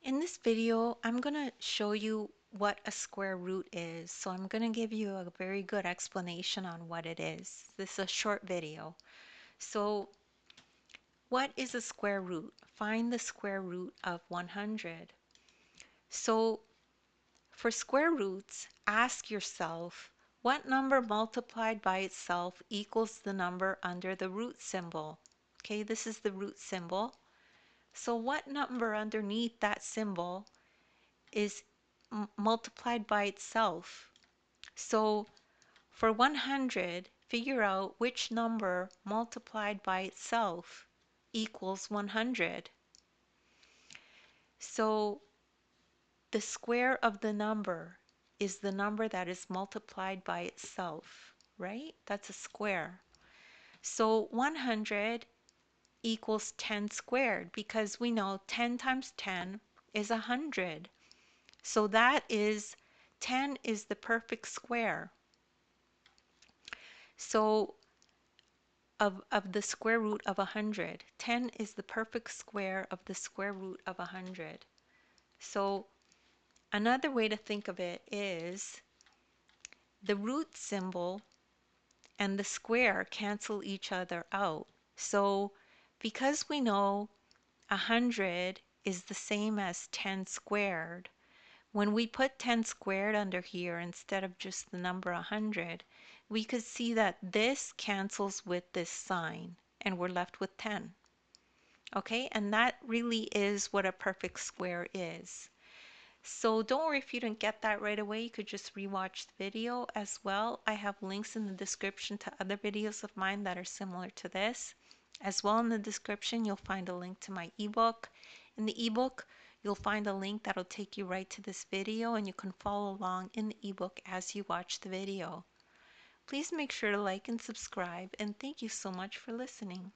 In this video, I'm going to show you what a square root is. So I'm going to give you a very good explanation on what it is. This is a short video. So what is a square root? Find the square root of 100. So for square roots, ask yourself, what number multiplied by itself equals the number under the root symbol? Okay, this is the root symbol. So what number underneath that symbol is multiplied by itself? So for 100, figure out which number multiplied by itself equals 100. So the square of the number is the number that is multiplied by itself, right? That's a square. So 100 equals 10 squared because we know 10 times 10 is 100. So that is 10 is the perfect square. So of the square root of 100, 10 is the perfect square of the square root of 100. So another way to think of it is the root symbol and the square cancel each other out. So because we know 100 is the same as 10 squared, when we put 10 squared under here instead of just the number 100, we could see that this cancels with this sign and we're left with 10. Okay, and that really is what a perfect square is. So don't worry if you didn't get that right away. You could just rewatch the video as well. I have links in the description to other videos of mine that are similar to this. As well, in the description, you'll find a link to my ebook. In the ebook, you'll find a link that'll take you right to this video, and you can follow along in the ebook as you watch the video. Please make sure to like and subscribe, and thank you so much for listening.